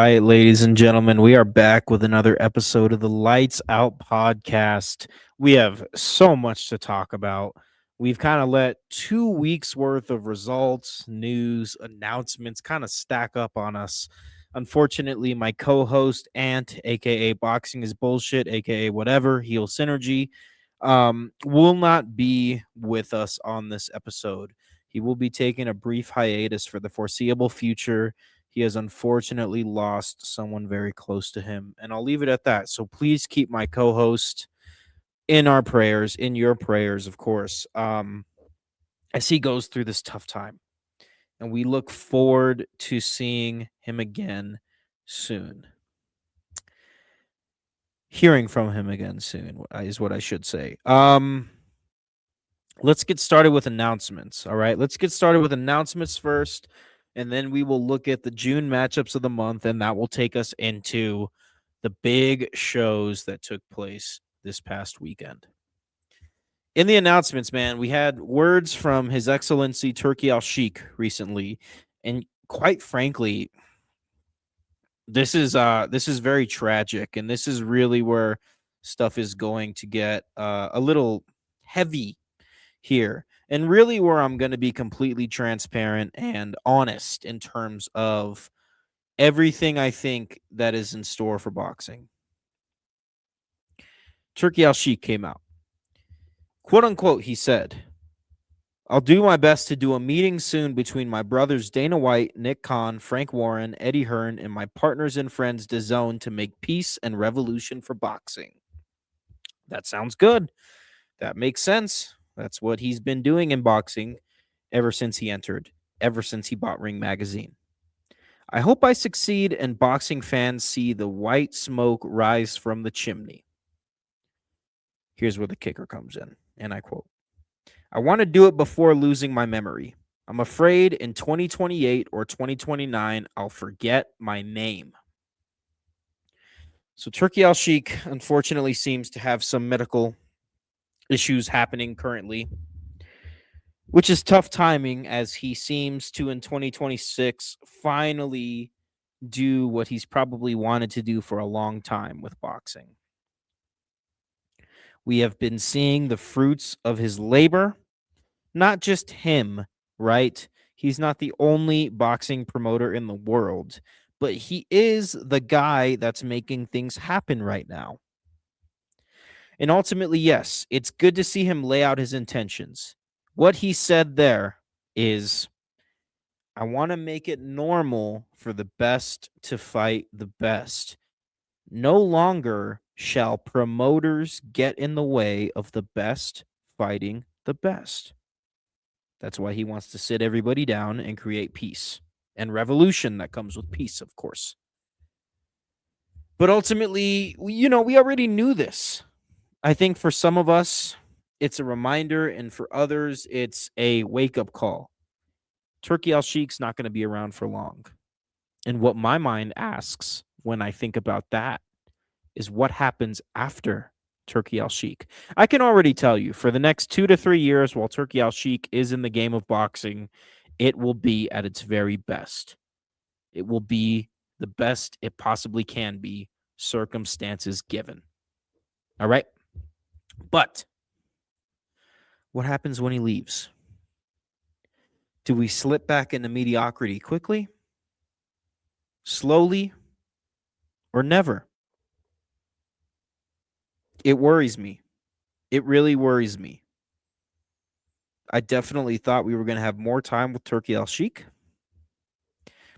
right, ladies and gentlemen, we are back with another episode of the Lights Out podcast. We have so much to talk about. We've kind of let 2 weeks worth of results, news, announcements kind of stack up on us. Unfortunately, my co host, Ant, aka Boxing is Bullshit, aka whatever, Heel Synergy, will not be with us on this episode. He will be taking a brief hiatus for the foreseeable future. He has unfortunately lost someone very close to him, and I'll leave it at that. So please keep my co-host in our prayers, in your prayers, of course, as he goes through this tough time. And we look forward to seeing him again soon. Hearing from him again soon is what I should say. Let's get started with announcements. All right, let's get started with announcements first, and then we will look at the June matchups of the month, and that will take us into the big shows that took place this past weekend. In the announcements, man, we had words from His Excellency Turkey Al Sheikh recently, and quite frankly, this is very tragic, and this is really where stuff is going to get a little heavy here, and really where I'm going to be completely transparent and honest in terms of everything I think that is in store for boxing. Turkey Al Sheikh came out. Quote unquote, he said, "I'll do my best to do a meeting soon between my brothers Dana White, Nick Khan, Frank Warren, Eddie Hearn, and my partners and friends DAZN to make peace and revolution for boxing." That sounds good. That makes sense. That's what he's been doing in boxing ever since he entered, ever since he bought Ring Magazine. "I hope I succeed and boxing fans see the white smoke rise from the chimney." Here's where the kicker comes in, and I quote, "I want to do it before losing my memory. I'm afraid in 2028 or 2029, I'll forget my name." So Turkey Al Sheikh, unfortunately, seems to have some medical issues happening currently, which is tough timing as he seems to, in 2026, finally do what he's probably wanted to do for a long time with boxing. We have been seeing the fruits of his labor, not just him, right? He's not the only boxing promoter in the world, but he is the guy that's making things happen right now. And ultimately, yes, it's good to see him lay out his intentions. What he said there is, "I want to make it normal for the best to fight the best. No longer shall promoters get in the way of the best fighting the best." That's why he wants to sit everybody down and create peace and revolution that comes with peace, of course. But ultimately, we already knew this. I think for some of us, it's a reminder, and for others, it's a wake-up call. Turkey Al Sheikh's not going to be around for long. And what my mind asks when I think about that is what happens after Turkey Al Sheikh. I can already tell you, for the next 2 to 3 years while Turkey Al Sheikh is in the game of boxing, it will be at its very best. It will be the best it possibly can be, circumstances given. All right? But what happens when he leaves? Do we slip back into mediocrity quickly, slowly, or never? It worries me. It really worries me. I definitely thought we were going to have more time with Turkey Al Sheikh,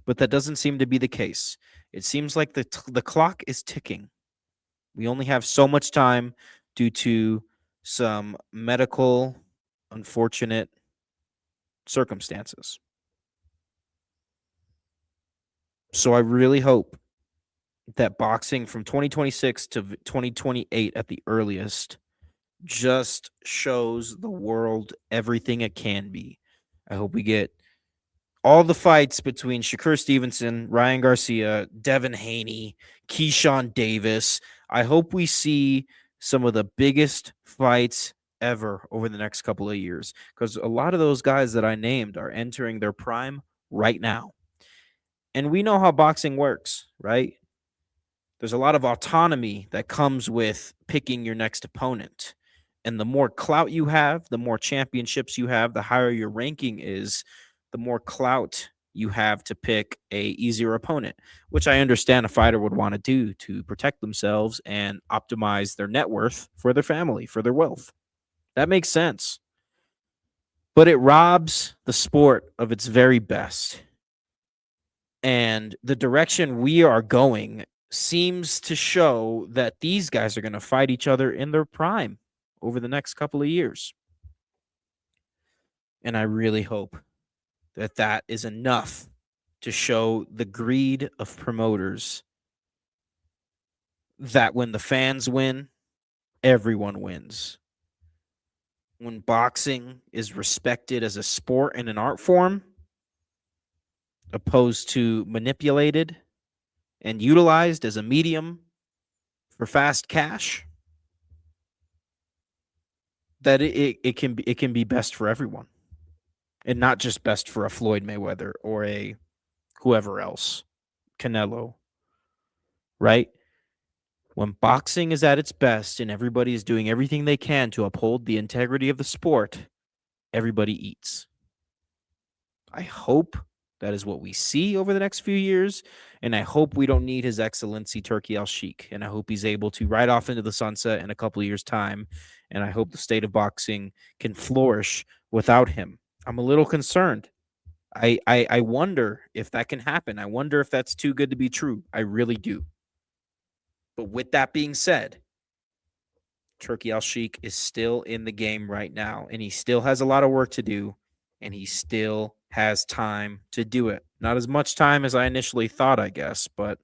but that doesn't seem to be the case. It seems like the clock is ticking. We only have so much time due to some medical, unfortunate circumstances. So I really hope that boxing from 2026 to 2028 at the earliest just shows the world everything it can be. I hope we get all the fights between Shakur Stevenson, Ryan Garcia, Devin Haney, Keyshawn Davis. I hope we see some of the biggest fights ever over the next couple of years, because a lot of those guys that I named are entering their prime right now. And we know how boxing works, right? There's a lot of autonomy that comes with picking your next opponent. And the more clout you have, the more championships you have, the higher your ranking is, the more clout you have to pick a easier opponent, which I understand a fighter would want to do to protect themselves and optimize their net worth for their family, for their wealth. That makes sense. But it robs the sport of its very best. And the direction we are going seems to show that these guys are going to fight each other in their prime over the next couple of years. And I really hope that that is enough to show the greed of promoters that when the fans win, everyone wins. When boxing is respected as a sport and an art form, opposed to manipulated and utilized as a medium for fast cash, that it can be best for everyone, and not just best for a Floyd Mayweather or a whoever else, Canelo, right? When boxing is at its best and everybody is doing everything they can to uphold the integrity of the sport, everybody eats. I hope that is what we see over the next few years, and I hope we don't need His Excellency Turki Al-Sheikh, and I hope he's able to ride off into the sunset in a couple of years' time, and I hope the state of boxing can flourish without him. I'm a little concerned. I wonder if that can happen. I wonder if that's too good to be true. I really do. But with that being said, Turki Al-Sheikh is still in the game right now, and he still has a lot of work to do, and he still has time to do it. Not as much time as I initially thought, I guess, but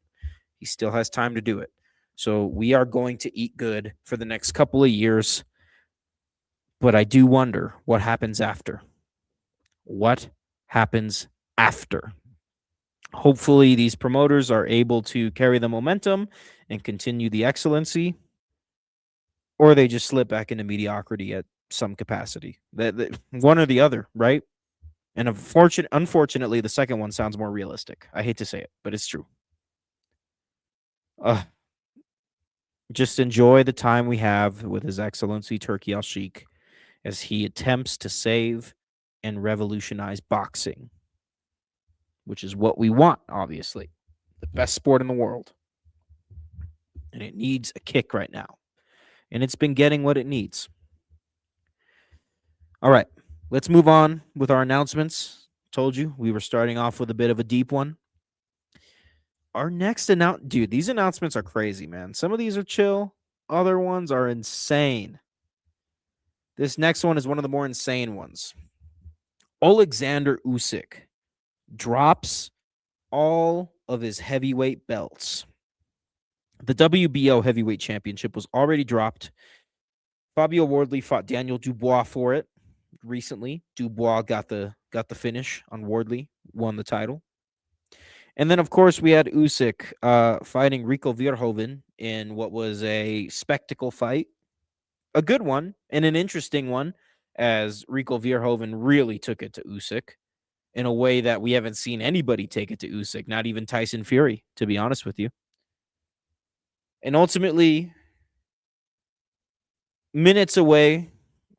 he still has time to do it. So we are going to eat good for the next couple of years, but I do wonder what happens after. What happens after? Hopefully, these promoters are able to carry the momentum and continue the excellency, or they just slip back into mediocrity at some capacity. That one or the other, right? And unfortunately, the second one sounds more realistic. I hate to say it, but it's true. Just enjoy the time we have with His Excellency Turki Al-Sheikh as he attempts to save and revolutionize boxing, which is what we want, obviously. The best sport in the world. And it needs a kick right now. And it's been getting what it needs. All right, let's move on with our announcements. Told you we were starting off with a bit of a deep one. Our next dude, these announcements are crazy, man. Some of these are chill, other ones are insane. This next one is one of the more insane ones. Alexander Usyk drops all of his heavyweight belts. The WBO heavyweight championship was already dropped. Fabio Wardley fought Daniel Dubois for it recently. Dubois got the finish on Wardley, won the title. And then, of course, we had Usyk fighting Rico Verhoeven in what was a spectacle fight. A good one and an interesting one, as Rico Verhoeven really took it to Usyk in a way that we haven't seen anybody take it to Usyk, not even Tyson Fury, to be honest with you. And ultimately, minutes away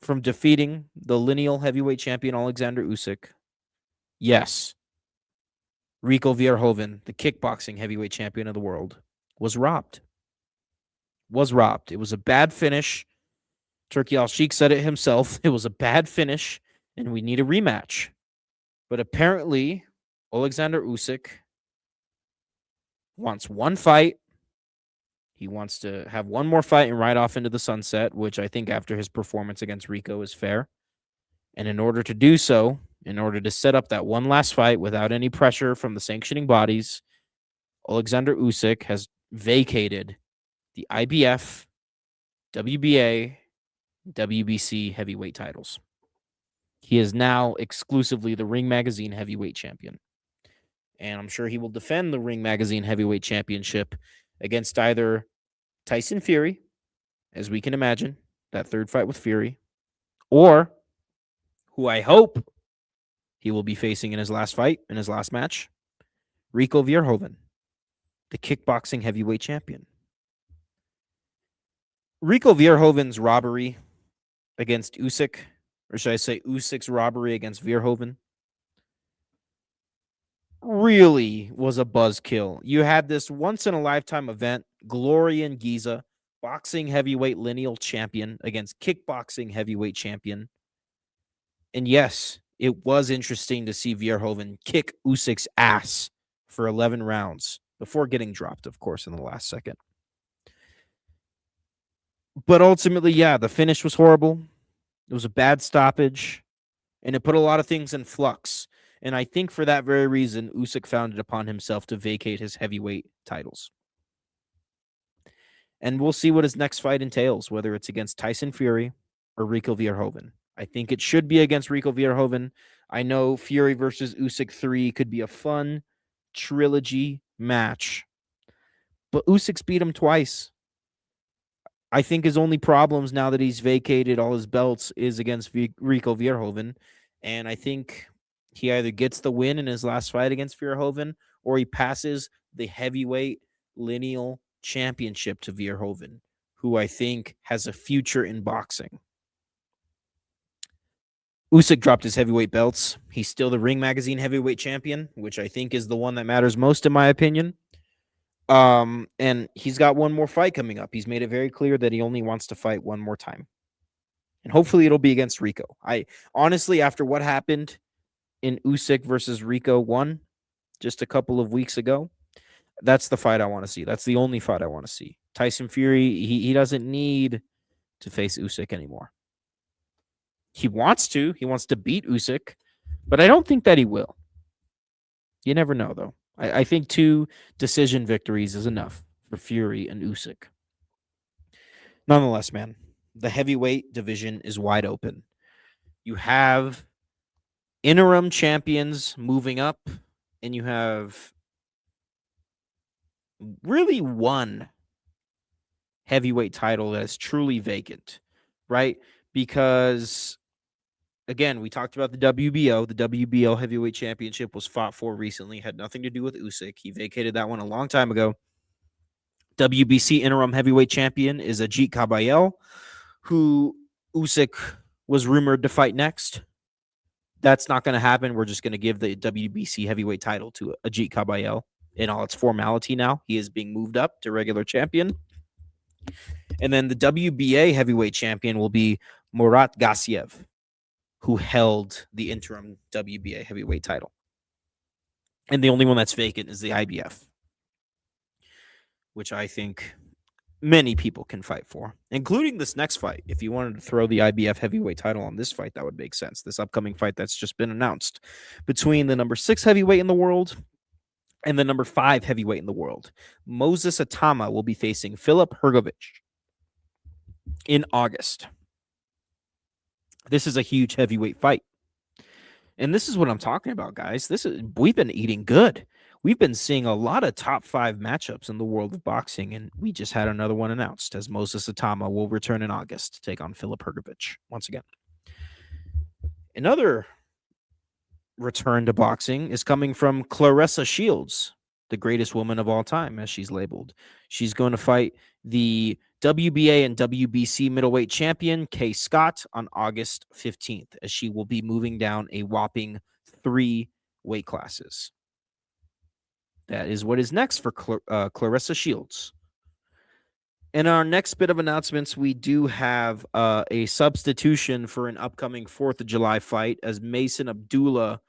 from defeating the lineal heavyweight champion Alexander Usyk, yes, Rico Verhoeven, the kickboxing heavyweight champion of the world, was robbed. It was a bad finish. Turki Al-Sheikh said it himself. It was a bad finish, and we need a rematch. But apparently, Alexander Usyk wants one fight. He wants to have one more fight and ride off into the sunset, which I think after his performance against Rico is fair. And in order to do so, in order to set up that one last fight without any pressure from the sanctioning bodies, Alexander Usyk has vacated the IBF, WBA, WBC heavyweight titles. He is now exclusively the Ring Magazine heavyweight champion. And I'm sure he will defend the Ring Magazine heavyweight championship against either Tyson Fury, as we can imagine, that third fight with Fury, or who I hope he will be facing in his last fight, in his last match, Rico Verhoeven. the kickboxing heavyweight champion. Rico Verhoeven's robbery against Usyk, or should I say Usyk's robbery against Verhoeven, really was a buzzkill. You had this once in a lifetime event, Glory in Giza, boxing heavyweight lineal champion against kickboxing heavyweight champion. And yes, it was interesting to see Verhoeven kick Usyk's ass for 11 rounds before getting dropped, of course, in the last second. But ultimately, yeah, the finish was horrible. It was a bad stoppage, and it put a lot of things in flux. And I think for that very reason, Usyk found it upon himself to vacate his heavyweight titles. And we'll see what his next fight entails, whether it's against Tyson Fury or Rico Verhoeven. I think it should be against Rico Verhoeven. I know Fury versus Usyk 3 could be a fun trilogy match, but Usyk's beat him twice. I think his only problems now that he's vacated all his belts is against Rico Verhoeven. And I think he either gets the win in his last fight against Verhoeven or he passes the heavyweight lineal championship to Verhoeven, who I think has a future in boxing. Usyk dropped his heavyweight belts. He's still the Ring Magazine heavyweight champion, which I think is the one that matters most in my opinion. And he's got one more fight coming up. He's made it very clear that he only wants to fight one more time. And hopefully it'll be against Rico. I honestly, after what happened in Usyk versus Rico 1 just a couple of weeks ago, that's the fight I want to see. That's the only fight I want to see. Tyson Fury, he doesn't need to face Usyk anymore. He wants to. He wants to beat Usyk, but I don't think that he will. You never know, though. I think 2 decision victories is enough for Fury and Usyk. Nonetheless, man, the heavyweight division is wide open. You have interim champions moving up, and you have really one heavyweight title that is truly vacant, right? Because again, we talked about the WBO. The WBO heavyweight championship was fought for recently, had nothing to do with Usyk. He vacated that one a long time ago. WBC interim heavyweight champion is Ajit Kabayel, who Usyk was rumored to fight next. That's not going to happen. We're just going to give the WBC heavyweight title to Ajit Kabayel in all its formality now. He is being moved up to regular champion. And then the WBA heavyweight champion will be Murat Gassiev, who held the interim WBA heavyweight title. And the only one that's vacant is the IBF, which I think many people can fight for, including this next fight. If you wanted to throw the IBF heavyweight title on this fight, that would make sense. This upcoming fight that's just been announced between the number 6 heavyweight in the world and the number 5 heavyweight in the world. Moses Atama will be facing Filip Hrgovic in August. This is a huge heavyweight fight. And this is what I'm talking about, guys. We've been eating good. We've been seeing a lot of top 5 matchups in the world of boxing, and we just had another one announced as Moses Atama will return in August to take on Filip Hrgovic once again. Another return to boxing is coming from Claressa Shields, the greatest woman of all time, as she's labeled. She's going to fight the WBA and WBC middleweight champion Kay Scott on August 15th, as she will be moving down a whopping 3 weight classes. That is what is next for Claressa Shields. In our next bit of announcements, we do have a substitution for an upcoming 4th of July fight, as Mason Abdullah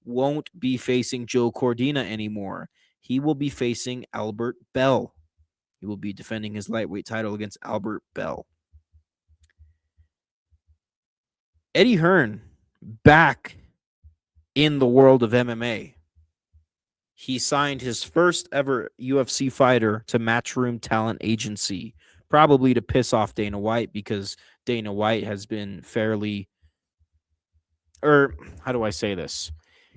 won't be facing Joe Cordina anymore. He will be facing Albert Bell. He will be defending his lightweight title against Albert Bell. Eddie Hearn, back in the world of MMA. He signed his first ever UFC fighter to Matchroom Talent Agency, probably to piss off Dana White, because Dana White has been fairly, or how do I say this?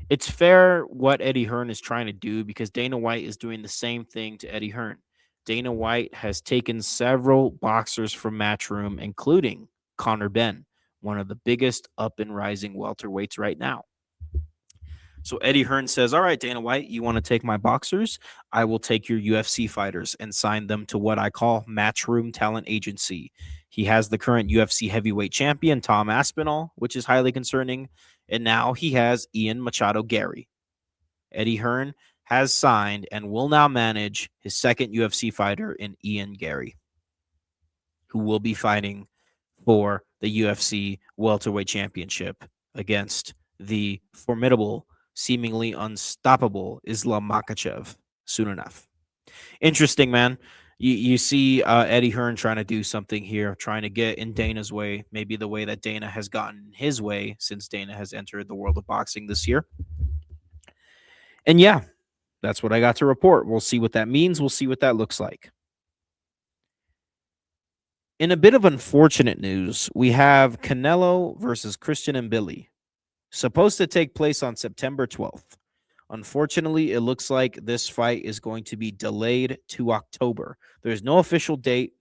It's fair what Eddie Hearn is trying to do, because Dana White is doing the same thing to Eddie Hearn. Dana White has taken several boxers from Matchroom, including Conor Benn, one of the biggest up and rising welterweights right now. So Eddie Hearn says, "All right, Dana White, you want to take my boxers? I will take your UFC fighters and sign them to what I call Matchroom Talent Agency." He has the current UFC heavyweight champion, Tom Aspinall, which is highly concerning. And now he has Ian Machado Gary. Eddie Hearn has signed and will now manage his second UFC fighter in Ian Gary, who will be fighting for the UFC welterweight championship against the formidable, seemingly unstoppable Islam Makhachev soon enough. Interesting, man. You see Eddie Hearn trying to do something here, trying to get in Dana's way, maybe the way that Dana has gotten his way since Dana has entered the world of boxing this year. And yeah, that's what I got to report. We'll see what that means. We'll see what that looks like. In a bit of unfortunate news, we have Canelo versus Christian and Billy, supposed to take place on September 12th. Unfortunately, it looks like this fight is going to be delayed to October. There's no official date.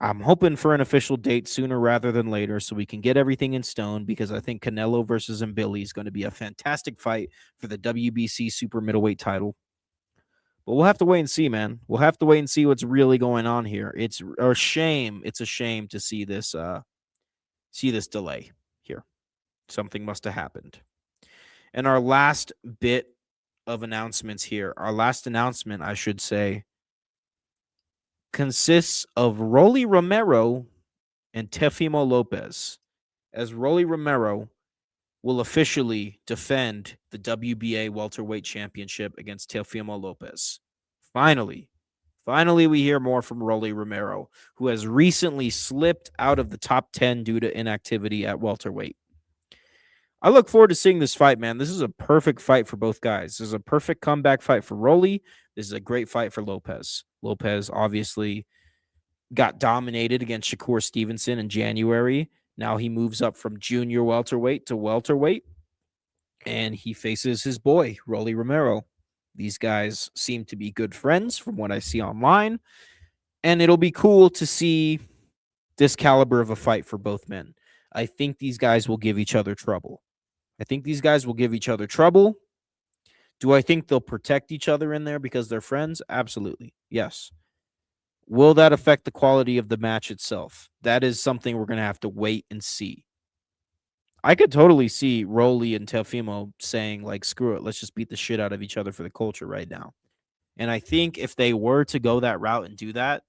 I'm hoping for an official date sooner rather than later so we can get everything in stone, because I think Canelo versus Mbili is going to be a fantastic fight for the WBC super middleweight title. But we'll have to wait and see, man. We'll have to wait and see what's really going on here. It's a shame. It's a shame to see this delay here. Something must have happened. And our last bit of announcements here, our last announcement, I should say, consists of Rolly Romero and Teofimo Lopez, as Rolly Romero will officially defend the WBA welterweight championship against Teofimo Lopez. Finally, we hear more from Rolly Romero, who has recently slipped out of the top 10 due to inactivity at welterweight. I look forward to seeing this fight, man. This is a perfect fight for both guys. This is a perfect comeback fight for Rolly. This is a great fight for Lopez. Lopez obviously got dominated against Shakur Stevenson in January. Now he moves up from junior welterweight to welterweight, and he faces his boy, Rolly Romero. These guys seem to be good friends from what I see online, and it'll be cool to see this caliber of a fight for both men. I think these guys will give each other trouble. Do I think they'll protect each other in there because they're friends? Absolutely. Yes. Will that affect the quality of the match itself? That is something we're going to have to wait and see. I could totally see Rolly and Teofimo saying, like, screw it, let's just beat the shit out of each other for the culture right now. And I think if they were to go that route and do that,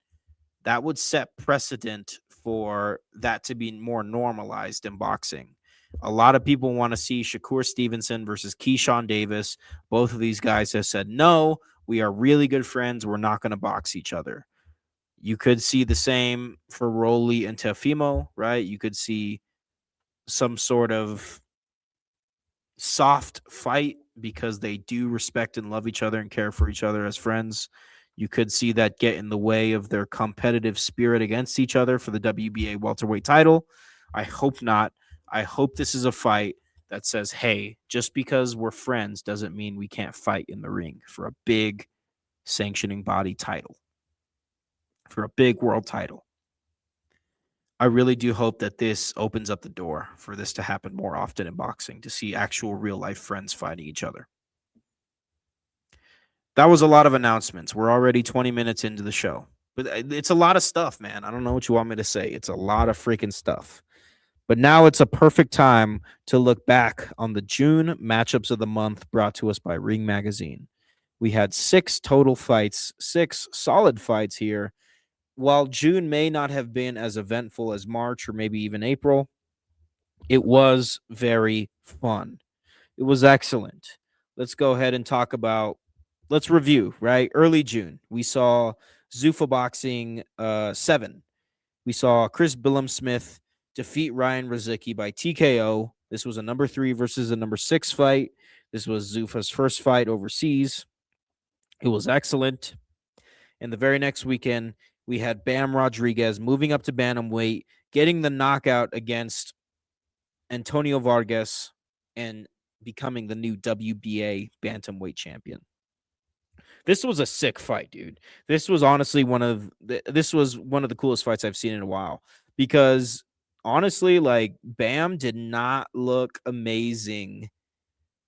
that would set precedent for that to be more normalized in boxing. A lot of people want to see Shakur Stevenson versus Keyshawn Davis. Both of these guys have said, no, we are really good friends. We're not going to box each other. You could see the same for Rolly and Teofimo, right? You could see some sort of soft fight because they do respect and love each other and care for each other as friends. You could see that get in the way of their competitive spirit against each other for the WBA welterweight title. I hope not. I hope this is a fight that says, hey, just because we're friends doesn't mean we can't fight in the ring for a big sanctioning body title, for a big world title. I really do hope that this opens up the door for this to happen more often in boxing, to see actual real life friends fighting each other. That was a lot of announcements. We're already 20 minutes into the show, but it's a lot of stuff, man. I don't know what you want me to say. It's a lot of freaking stuff. But now it's a perfect time to look back on the June matchups of the month brought to us by Ring Magazine. We had 6 total fights, 6 solid fights here. While June may not have been as eventful as March or maybe even April, it was very fun. It was excellent. Let's go ahead and let's review, right? Early June, we saw Zuffa Boxing 7. We saw Chris Billam-Smith defeat Ryan Rozicki by TKO. This was a number 3 versus a number 6 fight. This was Zuffa's first fight overseas. It was excellent. And the very next weekend, we had Bam Rodriguez moving up to bantamweight, getting the knockout against Antonio Vargas, and becoming the new WBA bantamweight champion. This was a sick fight, dude. This was honestly one of the coolest fights I've seen in a while, because honestly, like, Bam did not look amazing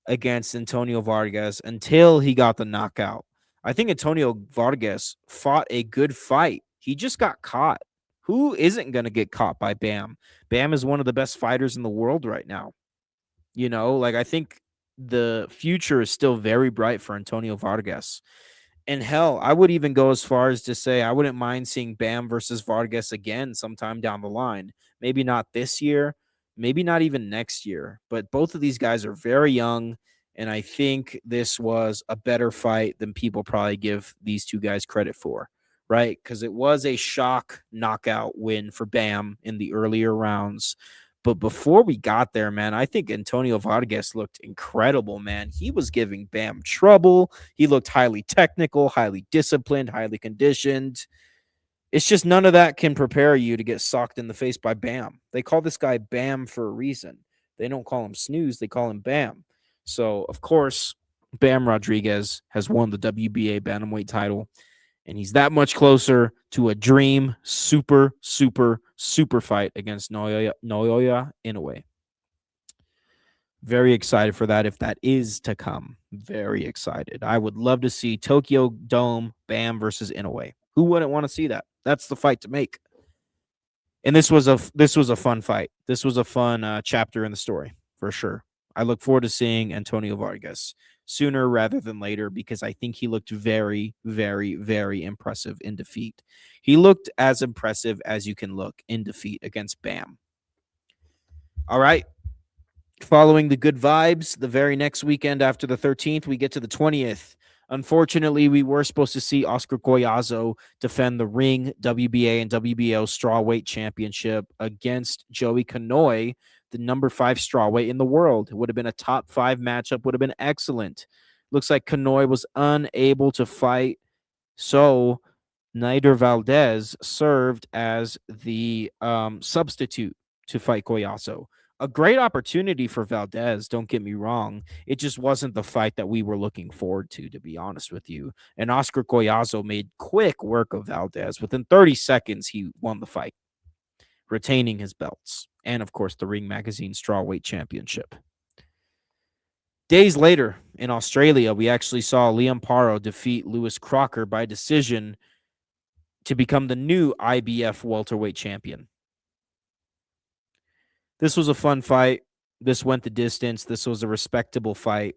against Antonio Vargas until he got the knockout. I think Antonio Vargas fought a good fight. He just got caught. Who isn't going to get caught by Bam? Bam is one of the best fighters in the world right now. Like I think the future is still very bright for Antonio Vargas. And hell, I would even go as far as to say I wouldn't mind seeing Bam versus Vargas again sometime down the line. Maybe not this year, maybe not even next year. But both of these guys are very young. And I think this was a better fight than people probably give these two guys credit for, right? Because it was a shock knockout win for Bam in the earlier rounds. But before we got there, man, I think Antonio Vargas looked incredible, man. He was giving Bam trouble. He looked highly technical, highly disciplined, highly conditioned. It's just none of that can prepare you to get socked in the face by Bam. They call this guy Bam for a reason. They don't call him Snooze, they call him Bam. So, of course, Bam Rodriguez has won the WBA bantamweight title, and he's that much closer to a dream super fight against Naoya Inoue. Very excited for that if that is to come. Very excited. I would love to see Tokyo Dome Bam versus Inoue. Who wouldn't want to see that? That's the fight to make. And this was a fun fight. This was a fun chapter in the story for sure. I look forward to seeing Antonio Vargas sooner rather than later because I think he looked very, very, very impressive in defeat. He looked as impressive as you can look in defeat against Bam. All right. Following the good vibes, the very next weekend after the 13th, we get to the 20th. Unfortunately, we were supposed to see Oscar Collazo defend the Ring WBA and WBO strawweight championship against Joey Canoy, the number 5 strawweight in the world. It would have been a top 5 matchup, would have been excellent. Looks like Canoy was unable to fight, so Nader Valdez served as the substitute to fight Collazo. A great opportunity for Valdez, don't get me wrong. It just wasn't the fight that we were looking forward to be honest with you. And Oscar Collazo made quick work of Valdez. Within 30 seconds, he won the fight, retaining his belts and, of course, the Ring Magazine Strawweight Championship. Days later, in Australia, we actually saw Liam Paro defeat Lewis Crocker by decision to become the new IBF welterweight champion. This was a fun fight. This went the distance. This was a respectable fight.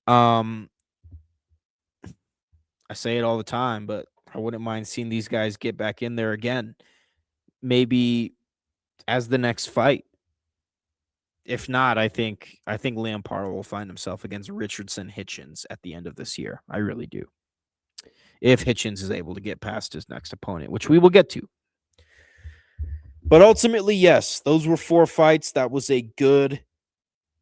I say it all the time, but I wouldn't mind seeing these guys get back in there again. Maybe as the next fight. If not, I think Liam Paro will find himself against Richardson Hitchens at the end of this year. I really do. If Hitchens is able to get past his next opponent, which we will get to. But ultimately, yes, those were 4 fights. That was a good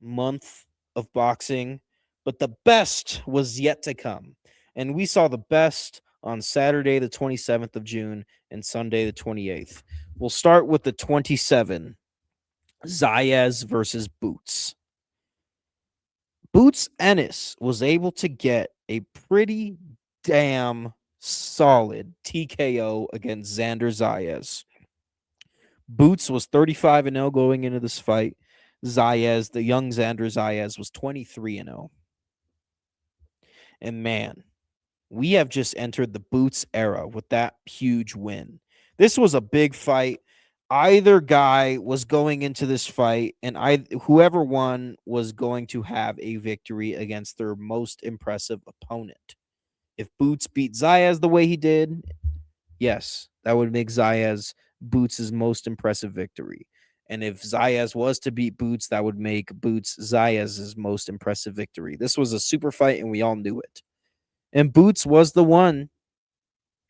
month of boxing, but the best was yet to come. And we saw the best on Saturday, the 27th of June, and Sunday, the 28th. We'll start with the 27, Zayas versus Boots. Boots Ennis was able to get a pretty damn solid TKO against Xander Zayas. Boots was 35-0 going into this fight. Zayas, the young Xander Zayas, was 23-0. And man, we have just entered the Boots era with that huge win. This was a big fight. Either guy was going into this fight, and whoever won was going to have a victory against their most impressive opponent. If Boots beat Zayas the way he did, yes, that would make Zayas Boots' most impressive victory. And if Zayas was to beat Boots, that would make Boots Zayas' most impressive victory. This was a super fight, and we all knew it. And Boots was the one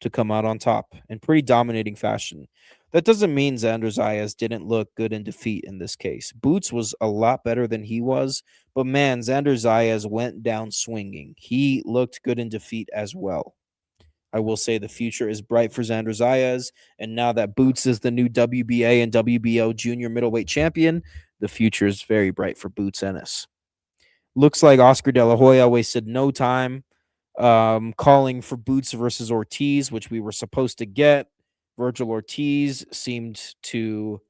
to come out on top in pretty dominating fashion. That doesn't mean Xander Zayas didn't look good in defeat in this case. Boots was a lot better than he was, but man, Xander Zayas went down swinging. He looked good in defeat as well. I will say the future is bright for Xander Zayas, and now that Boots is the new WBA and WBO junior middleweight champion, the future is very bright for Boots Ennis. Looks like Oscar De La Hoya wasted no time calling for Boots versus Ortiz, which we were supposed to get. Virgil Ortiz seemed to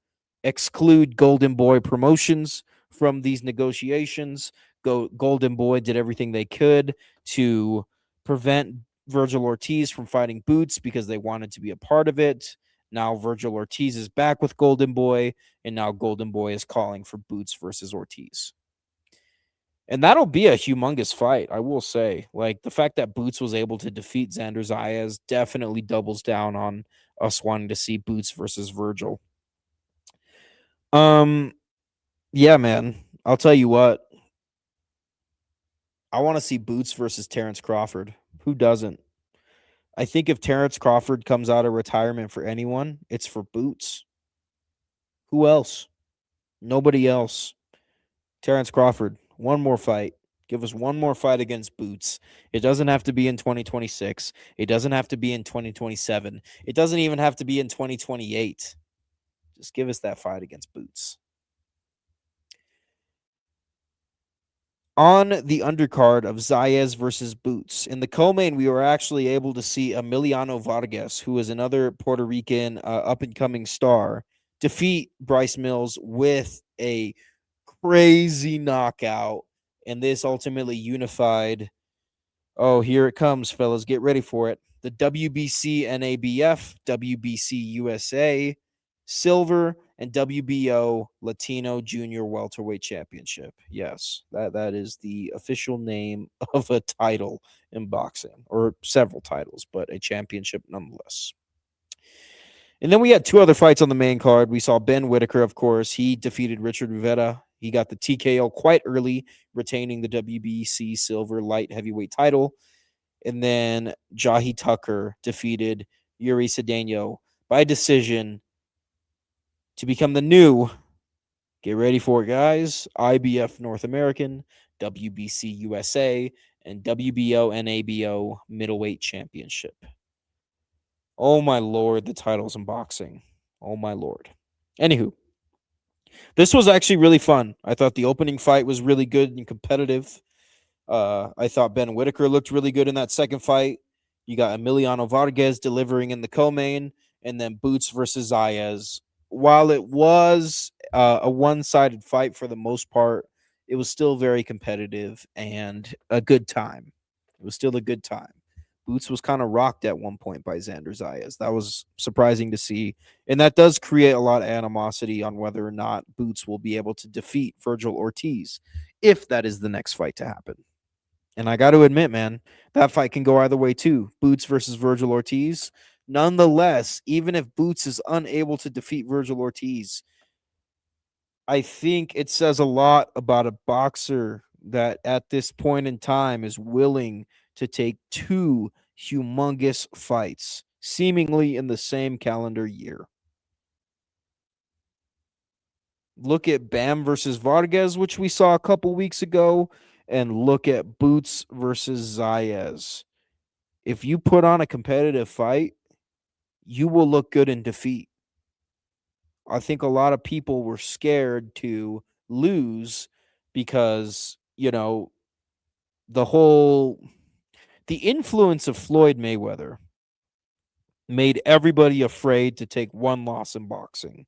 exclude Golden Boy Promotions from these negotiations. Golden Boy did everything they could to prevent Virgil Ortiz from fighting Boots because they wanted to be a part of it. Now Virgil Ortiz is back with Golden Boy, and now Golden Boy is calling for Boots versus Ortiz. And that'll be a humongous fight, I will say. Like, the fact that Boots was able to defeat Xander Zayas definitely doubles down on us wanting to see Boots versus Virgil. Yeah, man. I'll tell you what. I want to see Boots versus Terrence Crawford. Who doesn't? I think if Terrence Crawford comes out of retirement for anyone, it's for Boots. Who else? Nobody else. Terrence Crawford, one more fight. Give us one more fight against Boots. It doesn't have to be in 2026. It doesn't have to be in 2027. It doesn't even have to be in 2028. Just give us that fight against Boots. On the undercard of Zayas versus Boots, in the co-main, we were actually able to see Emiliano Vargas, who is another Puerto Rican up-and-coming star, defeat Bryce Mills with a crazy knockout, and this ultimately unified. Oh, here it comes, fellas. Get ready for it. The WBC NABF, WBC USA, Silver, and WBO Latino Junior Welterweight Championship. Yes, that is the official name of a title in boxing, or several titles, but a championship nonetheless. And then we had two other fights on the main card. We saw Ben Whitaker, of course. He defeated Richard Rivera. He got the TKO quite early, retaining the WBC Silver Light Heavyweight title. And then Jahi Tucker defeated Yuri Cedeno by decision to become the new, get ready for it, guys, IBF North American, WBC USA, and WBO NABO Middleweight Championship. Oh, my Lord, the titles in boxing. Oh, my Lord. Anywho, this was actually really fun. I thought the opening fight was really good and competitive. I thought Ben Whitaker looked really good in that second fight. You got Emiliano Vargas delivering in the co-main, and then Boots versus Zayas. While it was a one-sided fight for the most part, it was still very competitive and a good time. It was still a good time. Boots was kind of rocked at one point by Xander Zayas. That was surprising to see. And that does create a lot of animosity on whether or not Boots will be able to defeat Virgil Ortiz, if that is the next fight to happen. And I got to admit, man, that fight can go either way too. Boots versus Virgil Ortiz. Nonetheless, even if Boots is unable to defeat Virgil Ortiz, I think it says a lot about a boxer that at this point in time is willing to take two humongous fights, seemingly in the same calendar year. Look at Bam versus Vargas, which we saw a couple weeks ago, and look at Boots versus Zayas. If you put on a competitive fight, you will look good in defeat. I think a lot of people were scared to lose because, the influence of Floyd Mayweather made everybody afraid to take one loss in boxing.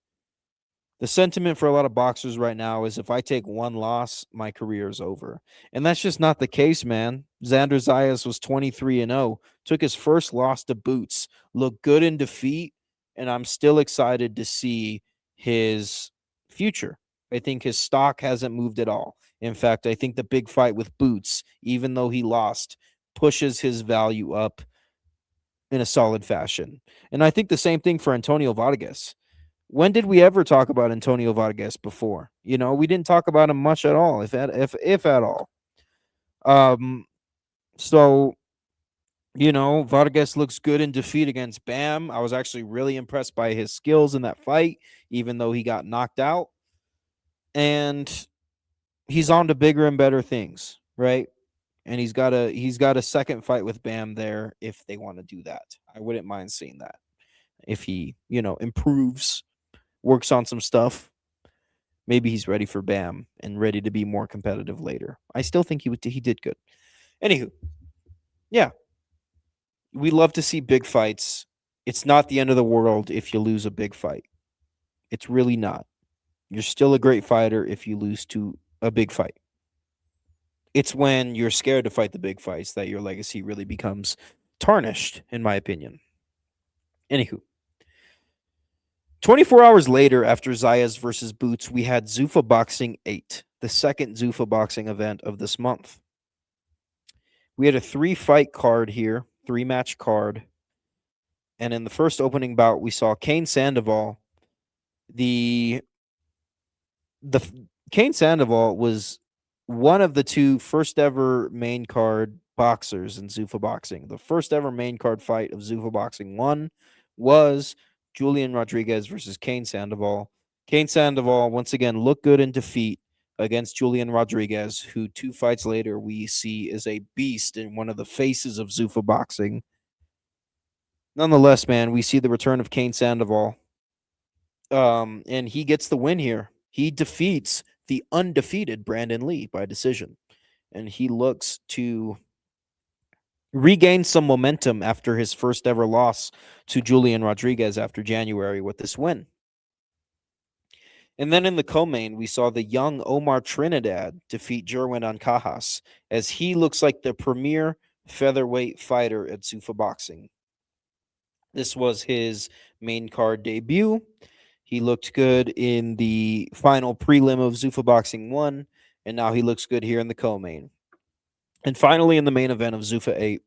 The sentiment for a lot of boxers right now is if I take one loss, my career is over. And that's just not the case, man. Xander Zayas was 23-0, took his first loss to Boots, looked good in defeat, and I'm still excited to see his future. I think his stock hasn't moved at all. In fact, I think the big fight with Boots, even though he lost, pushes his value up in a solid fashion. And I think the same thing for Antonio Vargas. When did we ever talk about Antonio Vargas before? We didn't talk about him much at all, if at all. So Vargas looks good in defeat against Bam. I was actually really impressed by his skills in that fight, even though he got knocked out. And he's on to bigger and better things, right? And he's got a second fight with Bam there if they want to do that. I wouldn't mind seeing that. If he, improves, works on some stuff, maybe he's ready for Bam and ready to be more competitive later. I still think he did good. Anywho, yeah. We love to see big fights. It's not the end of the world if you lose a big fight. It's really not. You're still a great fighter if you lose to a big fight. It's when you're scared to fight the big fights that your legacy really becomes tarnished, in my opinion. Anywho, 24 hours later, after Zayas versus Boots, we had Zuffa Boxing 8, the second Zuffa Boxing event of this month. We had a 3-fight card here, 3-match card. And in the first opening bout, we saw Kane Sandoval. The Kane Sandoval was one of the 2 first ever main card boxers in Zuffa Boxing. The first ever main card fight of Zuffa Boxing 1 was Julian Rodriguez versus Kane Sandoval. Kane Sandoval once again looked good in defeat against Julian Rodriguez, who 2 fights later we see is a beast and one of the faces of Zuffa Boxing. Nonetheless, man, we see the return of Kane Sandoval. And he gets the win here. He defeats the undefeated Brandon Lee by decision. And he looks to regain some momentum after his first ever loss to Julian Rodriguez after January with this win. And then in the co-main, we saw the young Omar Trinidad defeat Jerwin Ancajas, as he looks like the premier featherweight fighter at Zuffa Boxing. This was his main card debut. He looked good in the final prelim of Zuffa Boxing 1, and now he looks good here in the co-main. And finally, in the main event of Zuffa 8,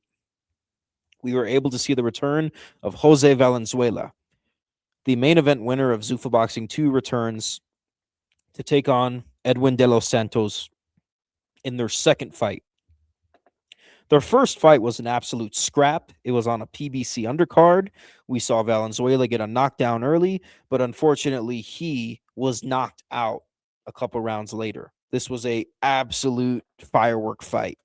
we were able to see the return of Jose Valenzuela. The main event winner of Zuffa Boxing 2 returns to take on Edwin de los Santos in their second fight. Their first fight was an absolute scrap. It was on a PBC undercard. We saw Valenzuela get a knockdown early, but unfortunately, he was knocked out a couple rounds later. This was a absolute firework fight,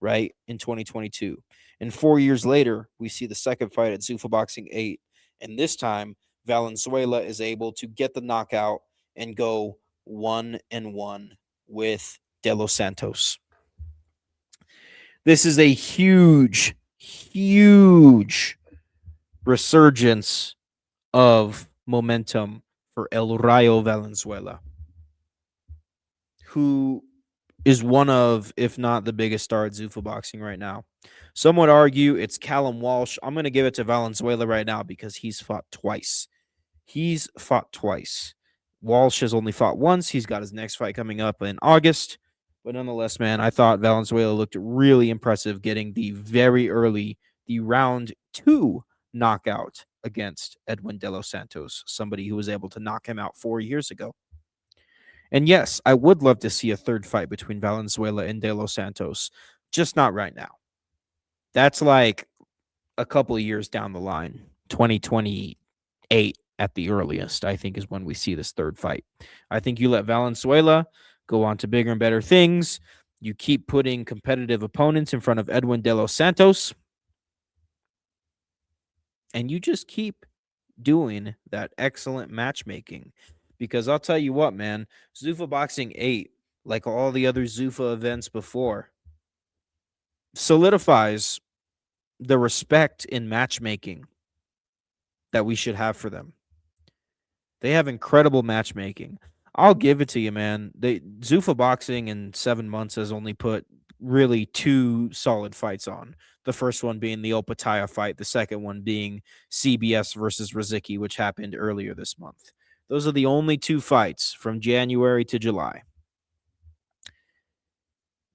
right, in 2022. And 4 years later, we see the second fight at Zuffa Boxing 8. And this time, Valenzuela is able to get the knockout and go 1-1 with De Los Santos. This is a huge, huge resurgence of momentum for El Rayo Valenzuela, who is one of, if not the biggest star at Zuffa Boxing right now. Some would argue it's Callum Walsh. I'm going to give it to Valenzuela right now because he's fought twice. Walsh has only fought once. He's got his next fight coming up in August. But nonetheless, man, I thought Valenzuela looked really impressive getting the round 2 knockout against Edwin de los Santos, somebody who was able to knock him out 4 years ago. And yes, I would love to see a third fight between Valenzuela and de los Santos, just not right now. That's like a couple of years down the line, 2028 at the earliest, I think, is when we see this third fight. I think you let Valenzuela go on to bigger and better things. You keep putting competitive opponents in front of Edwin de los Santos, and you just keep doing that excellent matchmaking. Because I'll tell you what, man, Zuffa Boxing 8, like all the other Zuffa events before, solidifies the respect in matchmaking that we should have for them. They have incredible matchmaking. I'll give it to you, man. Zuffa Boxing in 7 months has only put really 2 solid fights on. The first one being the Opataya fight, the second one being CBS versus Rizicki, which happened earlier this month. Those are the only 2 fights from January to July.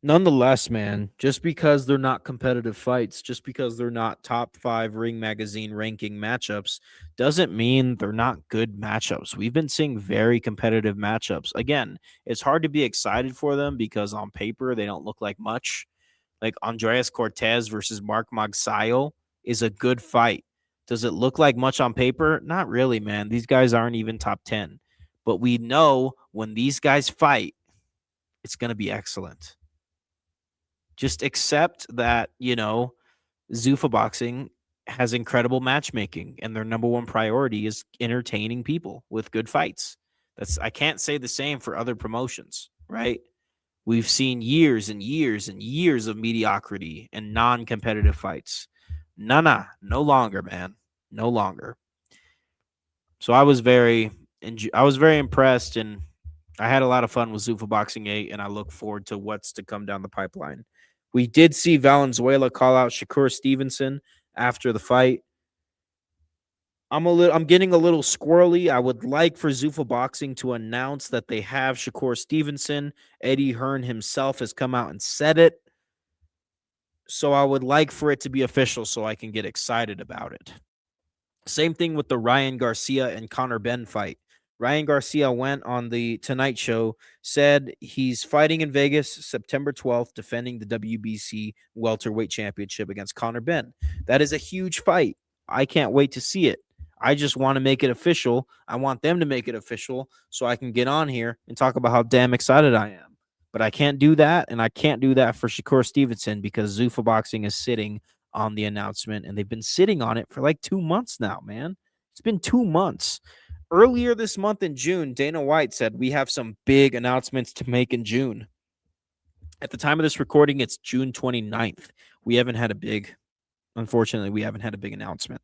Nonetheless, man, just because they're not competitive fights, just because they're not top 5 Ring Magazine ranking matchups, doesn't mean they're not good matchups. We've been seeing very competitive matchups. Again, it's hard to be excited for them because on paper, they don't look like much. Like Andreas Cortez versus Mark Magsayo is a good fight. Does it look like much on paper? Not really, man. These guys aren't even top 10. But we know when these guys fight, it's going to be excellent. Just accept that, Zuffa Boxing has incredible matchmaking, and their number one priority is entertaining people with good fights. I can't say the same for other promotions, right? We've seen years and years and years of mediocrity and non-competitive fights. No longer, man. No longer. So I was very impressed, and I had a lot of fun with Zuffa Boxing 8, and I look forward to what's to come down the pipeline. We did see Valenzuela call out Shakur Stevenson after the fight. I'm getting a little squirrely. I would like for Zuffa Boxing to announce that they have Shakur Stevenson. Eddie Hearn himself has come out and said it. So I would like for it to be official so I can get excited about it. Same thing with the Ryan Garcia and Conor Benn fight. Ryan Garcia went on the Tonight Show, said he's fighting in Vegas September 12th, defending the WBC welterweight championship against Conor Benn. That is a huge fight. I can't wait to see it. I just want to make it official. I want them to make it official so I can get on here and talk about how damn excited I am. But I can't do that, and I can't do that for Shakur Stevenson because Zuffa Boxing is sitting on the announcement, and they've been sitting on it for like 2 months now, man. It's been 2 months. Earlier this month in June, Dana White said we have some big announcements to make in June. At the time of this recording, it's June 29th. Unfortunately, we haven't had a big announcement.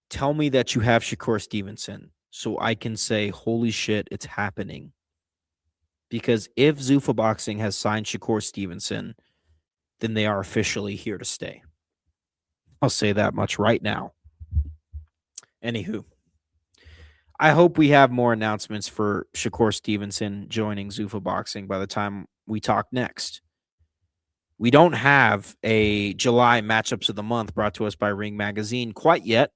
Tell me that you have Shakur Stevenson so I can say, holy shit, it's happening. Because if Zuffa Boxing has signed Shakur Stevenson, then they are officially here to stay. I'll say that much right now. Anywho, I hope we have more announcements for Shakur Stevenson joining Zuffa Boxing by the time we talk next. We don't have a July matchups of the month brought to us by Ring Magazine quite yet.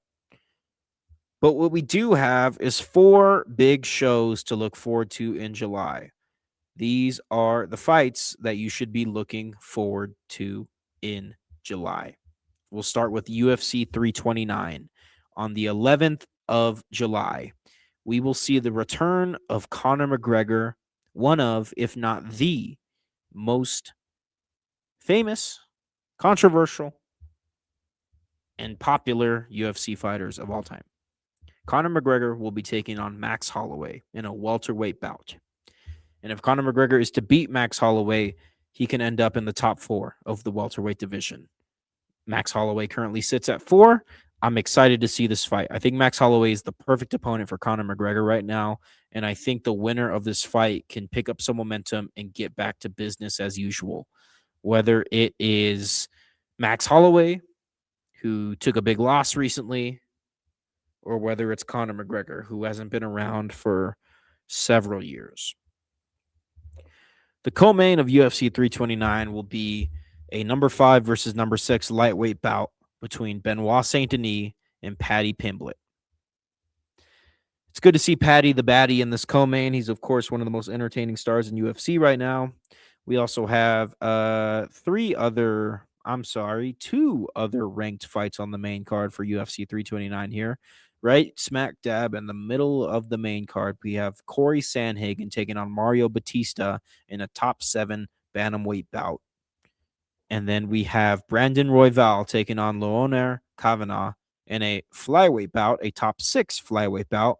But what we do have is 4 big shows to look forward to in July. These are the fights that you should be looking forward to in July. We'll start with UFC 329. On the 11th of July, we will see the return of Conor McGregor, one of, if not the most famous, controversial, and popular UFC fighters of all time. Conor McGregor will be taking on Max Holloway in a welterweight bout. And if Conor McGregor is to beat Max Holloway, he can end up in the top 4 of the welterweight division. Max Holloway currently sits at 4. I'm excited to see this fight. I think Max Holloway is the perfect opponent for Conor McGregor right now, and I think the winner of this fight can pick up some momentum and get back to business as usual. Whether it is Max Holloway, who took a big loss recently, or whether it's Conor McGregor, who hasn't been around for several years. The co-main of UFC 329 will be a number 5 versus number 6 lightweight bout between Benoit Saint Denis and Paddy Pimblett. It's good to see Paddy the Baddie in this co-main. He's, of course, one of the most entertaining stars in UFC right now. We also have 2 other ranked fights on the main card for UFC 329 here. Right smack dab in the middle of the main card, we have Corey Sandhagen taking on Mario Batista in a top 7 bantamweight bout. And then we have Brandon Royval taking on Leoner Kavanagh in a flyweight bout, a top 6 flyweight bout.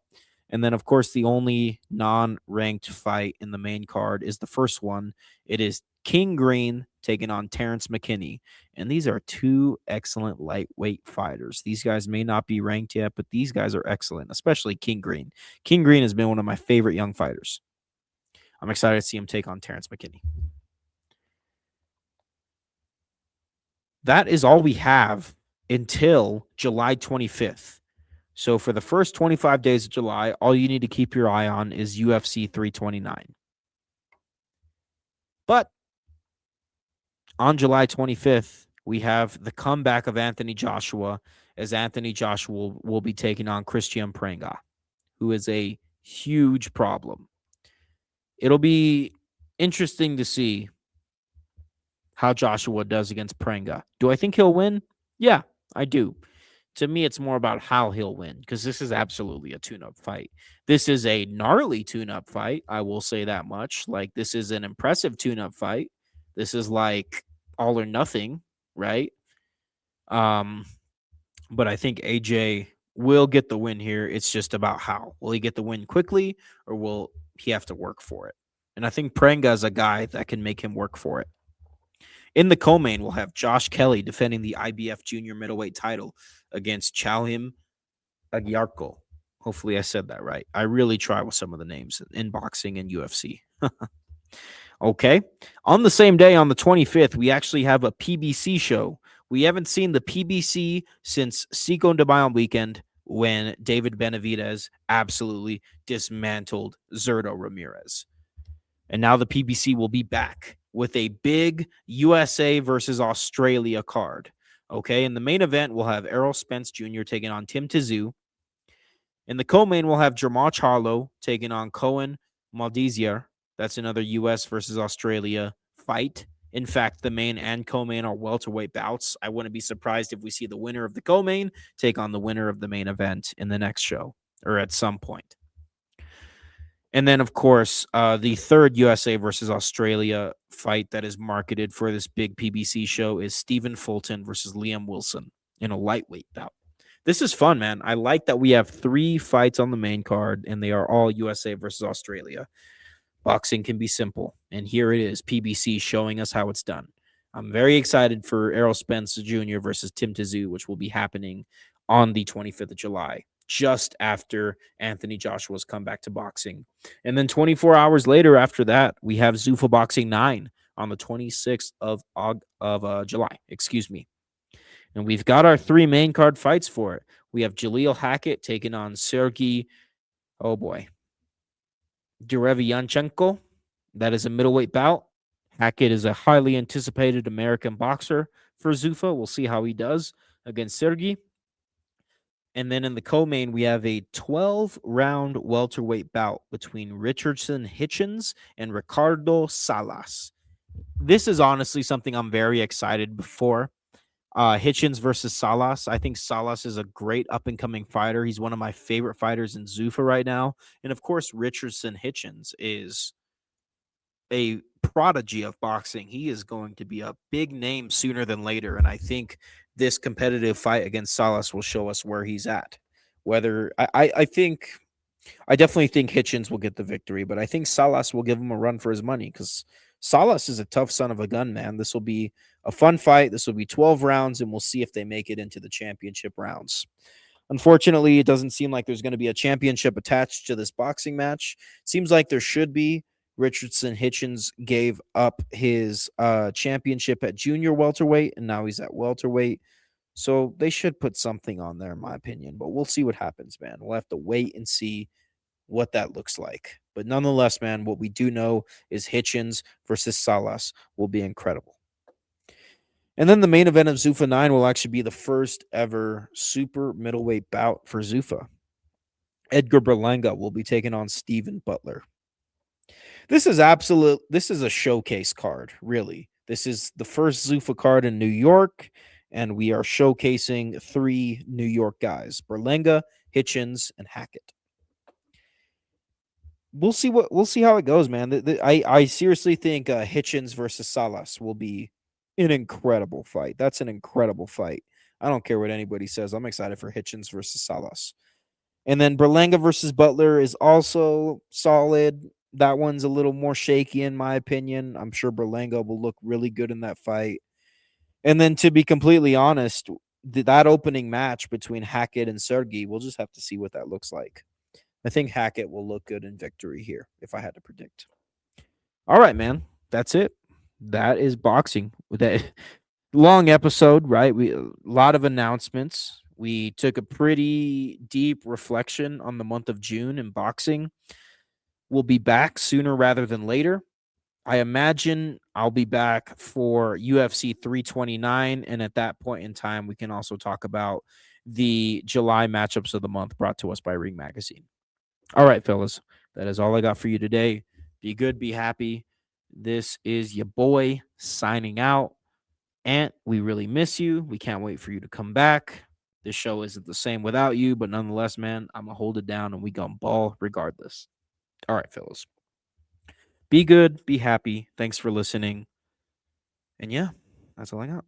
And then, of course, the only non-ranked fight in the main card is the first one. It is King Green taking on Terrence McKinney. And these are 2 excellent lightweight fighters. These guys may not be ranked yet, but these guys are excellent, especially King Green. King Green has been one of my favorite young fighters. I'm excited to see him take on Terrence McKinney. That is all we have until July 25th. So for the first 25 days of July, all you need to keep your eye on is UFC 329. But on July 25th, we have the comeback of Anthony Joshua, as Anthony Joshua will be taking on Christian Pranga, who is a huge problem. It'll be interesting to see how Joshua does against Pranga. Do I think he'll win? Yeah, I do. To me, it's more about how he'll win, because this is absolutely a tune-up fight. This is a gnarly tune-up fight, I will say that much. Like, this is an impressive tune-up fight. This is like all or nothing, right? But I think AJ will get the win here. It's just about how. Will he get the win quickly, or will he have to work for it? And I think Pranga is a guy that can make him work for it. In the co-main, we'll have Josh Kelly defending the IBF junior middleweight title against Chauhim Agyarko. Hopefully, I said that right. I really try with some of the names in boxing and UFC. Okay. On the same day, on the 25th, we actually have a PBC show. We haven't seen the PBC since Cinco de Mayo weekend when David Benavidez absolutely dismantled Zerto Ramirez. And now the PBC will be back with a big USA versus Australia card. Okay. In the main event, we'll have Errol Spence Jr. taking on Tim Tszyu. In the co-main, we'll have Jermall Charlo taking on Cohen Maldezier. That's another U.S. versus Australia fight. In fact, the main and co-main are welterweight bouts. I wouldn't be surprised if we see the winner of the co-main take on the winner of the main event in the next show or at some point. And then, of course, the third USA versus Australia fight that is marketed for this big PBC show is Stephen Fulton versus Liam Wilson in a lightweight bout. This is fun, man. I like that we have 3 fights on the main card, and they are all USA versus Australia. Boxing can be simple, and here it is, PBC showing us how it's done. I'm very excited for Errol Spence Jr. versus Tim Tszyu, which will be happening on the 25th of July, just after Anthony Joshua's comeback to boxing. And then 24 hours later after that, we have Zuffa Boxing 9 on the 26th of July. And we've got our 3 main card fights for it. We have Jaleel Hackett taking on Sergey, Derevyanchenko. That is a middleweight bout. Hackett is a highly anticipated American boxer for Zuffa. We'll see how he does against Sergey. And then in the co-main, we have a 12-round welterweight bout between Richardson Hitchens and Ricardo Salas. This is honestly something I'm very excited for. Hitchens versus Salas. I think Salas is a great up-and-coming fighter. He's one of my favorite fighters in Zuffa right now. And, of course, Richardson Hitchens is a prodigy of boxing. He is going to be a big name sooner than later, and I think this competitive fight against Salas will show us where he's at. Whether I definitely think Hitchens will get the victory, but I think Salas will give him a run for his money because Salas is a tough son of a gun, man. This will be a fun fight. This will be 12 rounds, and we'll see if they make it into the championship rounds. Unfortunately, it doesn't seem like there's going to be a championship attached to this boxing match. Seems like there should be. Richardson Hitchens gave up his championship at junior welterweight, and now he's at welterweight. So they should put something on there, in my opinion. But we'll see what happens, man. We'll have to wait and see what that looks like. But nonetheless, man, what we do know is Hitchens versus Salas will be incredible. And then the main event of Zuffa 9 will actually be the first ever super middleweight bout for Zuffa. Edgar Berlanga will be taking on Steven Butler. This is a showcase card, really. This is the first Zuffa card in New York, and we are showcasing 3 New York guys: Berlanga, Hitchens, and Hackett. We'll see how it goes, man. I seriously think Hitchens versus Salas will be an incredible fight. That's an incredible fight. I don't care what anybody says. I'm excited for Hitchens versus Salas. And then Berlanga versus Butler is also solid. That one's a little more shaky in my opinion. I'm sure Berlanga will look really good in that fight. And then to be completely honest, that opening match between Hackett and Sergey, we'll just have to see what that looks like. I think Hackett will look good in victory here, if I had to predict. All right, man. That's it. That is boxing. That long episode, right? A lot of announcements. We took a pretty deep reflection on the month of June in boxing. We'll be back sooner rather than later. I imagine I'll be back for UFC 329, and at that point in time, we can also talk about the July matchups of the month brought to us by Ring Magazine. All right, fellas, that is all I got for you today. Be good, be happy. This is your boy signing out. Ant, we really miss you. We can't wait for you to come back. This show isn't the same without you, but nonetheless, man, I'm going to hold it down and we going to ball regardless. All right, fellas. Be good, be happy. Thanks for listening. And yeah, that's all I got.